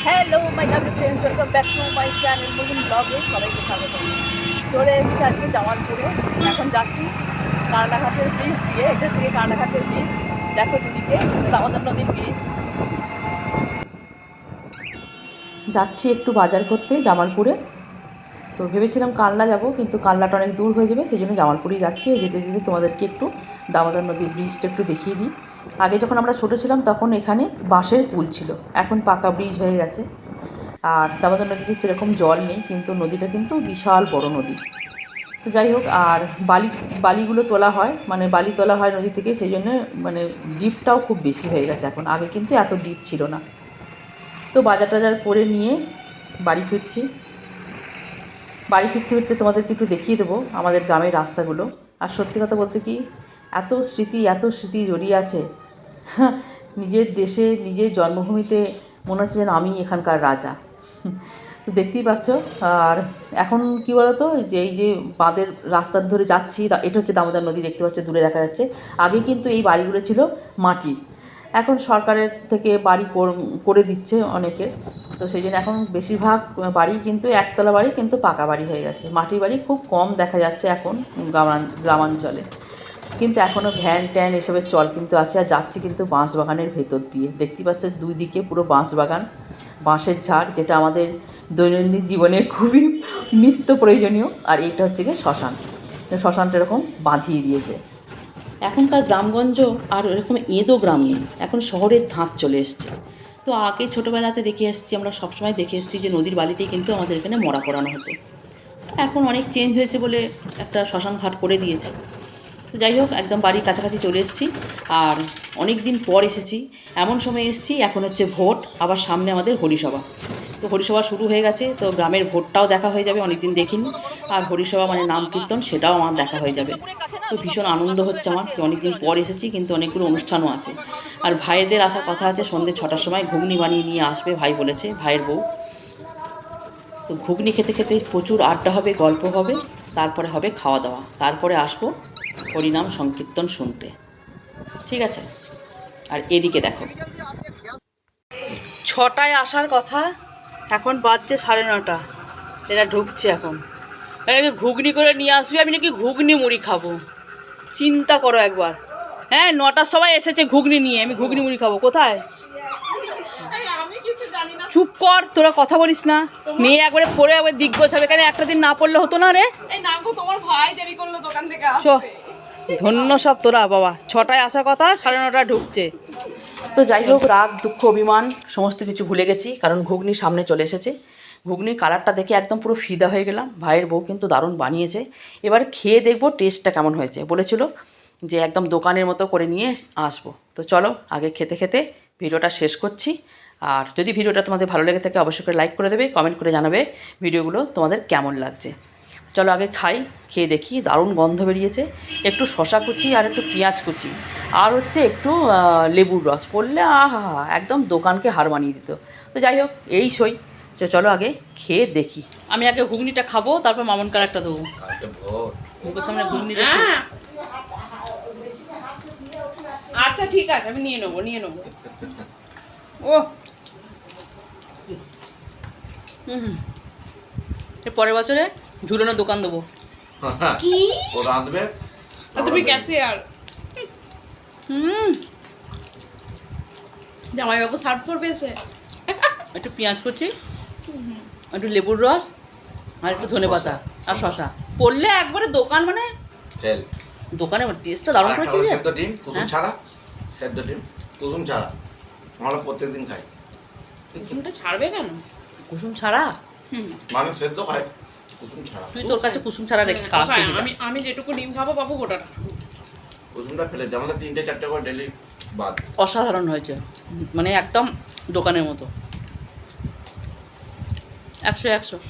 Hello my lovely friends, welcome back to my channel নতুন ব্লগে সবাইকে স্বাগত। চলে এসেছি আজকে জামালপুরে। এখন যাচ্ছি কানাঘাটের ব্রিজ দিয়ে, এটা থেকে কানাঘাটের ব্রিজ। দেখো দিদিকে, দামোদর নদীর ব্রিজ। যাচ্ছি একটু বাজার করতে জামালপুরে। তো ভেবেছিলাম কালনা যাব, কিন্তু কালনাটা অনেক দূর হয়ে যাবে, সেই জন্য জামালপুরেই যাচ্ছি। যেতে যেতে তোমাদেরকে একটু দামোদর নদীর ব্রিজটা একটু দেখিয়ে দিই। আগে যখন আমরা ছোটো ছিলাম তখন এখানে বাঁশের পুল ছিল, এখন পাকা ব্রিজ হয়ে গেছে। আর দামোদর নদীতে সেরকম জল নেই, কিন্তু নদীটা কিন্তু বিশাল বড় নদী। তো যাই হোক, আর বালিগুলো তোলা হয়, মানে বালি তোলা হয় নদী থেকে, সেই জন্য মানে ডিপটাও খুব বেশি হয়ে গেছে এখন। আগে কিন্তু এত ডিপ ছিল না। তো বাজার টাজার করে নিয়ে বাড়ি ফিরছি। বাড়ি ফিরতে ফিরতে তোমাদেরকে একটু দেখিয়ে দেবো আমাদের গ্রামের রাস্তাগুলো। আর সত্যি কথা বলতে কি, এত স্মৃতি জড়িয়ে আছে। নিজের দেশে, নিজের জন্মভূমিতে মনে হচ্ছে যেন আমি এখানকার রাজা। তো দেখতেই পাচ্ছ। আর এখন কি বলতো, যে এই যে বাঁধের রাস্তার ধরে যাচ্ছি, এটা হচ্ছে দামোদর নদী, দেখতে পাচ্ছ দূরে দেখা যাচ্ছে। আগে কিন্তু এই বাড়িগুলো ছিল মাটির, এখন সরকারের থেকে বাড়ি করে দিচ্ছে অনেকে। তো সেই জন্য এখন বেশিরভাগ বাড়ি কিন্তু একতলা বাড়ি, কিন্তু পাকা বাড়ি হয়ে গেছে। মাটির বাড়ি খুব কম দেখা যাচ্ছে এখন গ্রামাঞ্চলে। কিন্তু এখনও ভ্যান ট্যান এসবের চল কিন্তু আছে। আর যাচ্ছি কিন্তু বাঁশ বাগানের ভেতর দিয়ে, দেখতে পাচ্ছ দুই দিকে পুরো বাঁশ বাগান, বাঁশের ঝাড়, যেটা আমাদের দৈনন্দিন জীবনে খুবই নিত্য প্রয়োজনীয়। আর এইটা হচ্ছে গিয়ে শ্মশান। শ্মশানটা এরকম বাঁধিয়ে দিয়েছে। এখনকার গ্রামগঞ্জ আর এরকম এঁদো গ্রাম নেই, এখন শহরের ধাঁচ চলে এসছে। তো আগে ছোটোবেলাতে দেখে এসেছি, আমরা সবসময় দেখে এসেছি যে নদীর বালিতেই কিন্তু আমাদের এখানে মরা করানো হতো। এখন অনেক চেঞ্জ হয়েছে বলে একটা শ্মশান ঘাট করে দিয়েছে। তো যাই হোক, একদম বাড়ির কাছাকাছি চলে এসেছি। আর অনেক দিন পর এসেছি, এমন সময় এসেছি এখন হচ্ছে ভোট, আবার সামনে আমাদের হরিসভা। তো হরিসভা শুরু হয়ে গেছে, তো গ্রামের ভোটটাও দেখা হয়ে যাবে, অনেক দিন দেখিনি। আর হরিসভা মানে নাম কীর্তন, সেটাও আমার দেখা হয়ে যাবে। তো ভীষণ আনন্দ হচ্ছে আমার, অনেক দিন পর এসেছি, কিন্তু অনেকগুলো অনুষ্ঠানও আছে। আর ভাইদের আসার কথা আছে, সন্ধ্যে 6টার সময় ঘুগনি বানিয়ে নিয়ে আসবে ভাই বলেছে, ভাইয়ের বউ। তো ঘুগনি খেতে খেতে প্রচুর আড্ডা হবে, গল্প হবে, তারপরে হবে খাওয়া দাওয়া, তারপরে আসবো হরিনাম সংকীর্তন শুনতে। ঠিক আছে। আর এদিকে দেখো, 6টায় আসার কথা, এখন বাজছে 9:30। এরা ঢুকছে এখন। এটাকে ঘুগনি করে নিয়ে আসবে, আমি নাকি ঘুগনি মুড়ি খাবো। চিন্তা করো একবার। হ্যাঁ, 9টার সময় এসেছে ঘুগনি নিয়ে, আমি ঘুগনি মুড়ি খাবো। কোথায়? চুপ কর, তোরা কথা বলিস না। মেয়ে একবারে পড়ে একবার দিগ্গজ হবে, কেন একটা দিন না পড়লে হতো না রে? তোমার ভাই দেরি করলো দোকান থেকে। ধন্য সব তোরা বাবা। 6টায় আসার কথা, 9:30 ঢুকছে। তো যাই হোক, রাগ দুঃখ অভিমান সমস্ত কিছু ভুলে গেছি, কারণ ঘুগনি সামনে চলে এসেছে। ঘুগনির কালারটা দেখে একদম পুরো ফিদা হয়ে গেলাম। ভাইয়ের বউ কিন্তু দারুণ বানিয়েছে। এবার খেয়ে দেখবো টেস্টটা কেমন হয়েছে। বলেছিল যে একদম দোকানের মতো করে নিয়ে আসবো। তো চলো আগে খেতে খেতে ভিডিওটা শেষ করছি। আর যদি ভিডিওটা তোমাদের ভালো লেগে থাকে, অবশ্যই করে লাইক করে দেবে, কমেন্ট করে জানাবে ভিডিওগুলো তোমাদের কেমন লাগছে। চলো আগে খাই, খেয়ে দেখি। দারুণ গন্ধ বেরিয়েছে। একটু শশা কুচি আর একটু পেঁয়াজ কুচি আর হচ্ছে একটু লেবুর রস পড়লে আহা, একদম দোকানকে হার মানিয়ে দিত। তো যাই হোক, এই সই। চলো আগে খেয়ে দেখি। আমি আগে ঘুগনিটা খাবো, তারপর মামন কার একটা দেবো। মুখের সামনে ঘুগনি। আচ্ছা ঠিক আছে, আমি নিয়ে নেবো ও। পরের বছরে ঝুলনের দোকান দেবো। কি ও রাঁধবে? তুমি গেছে আর জামাইবাবু সার্ভ করবে এসে। একটু পেঁয়াজ কুচি, একটু লেবুর রস আর একটু ধনেপাতা আর শশা পড়লে একবারে দোকান, মানে তেল দোকানে টেস্টটা দারুণ করেছি। সেদ্ধ ডিম কুসুম ছাড়া, সেদ্ধ ডিম কুসুম ছাড়া আমরা প্রত্যেকদিন খাই। কুসুমটা ছাড়বে কেন? কুসুম ছাড়া মানে সেদ্ধ খাই, কুসুম ছাড়া। তুই তোর কাছে কুসুম ছাড়া রেখে খা। আমি যেটুকু ডিম খাবো বাবু গোটাটা। কুসুমটা ফেলে দিই, আমাদের 3-4 করে ডেলি বাদ। অসাধারণ হয়েছে, মানে একদম দোকানের মতো। 100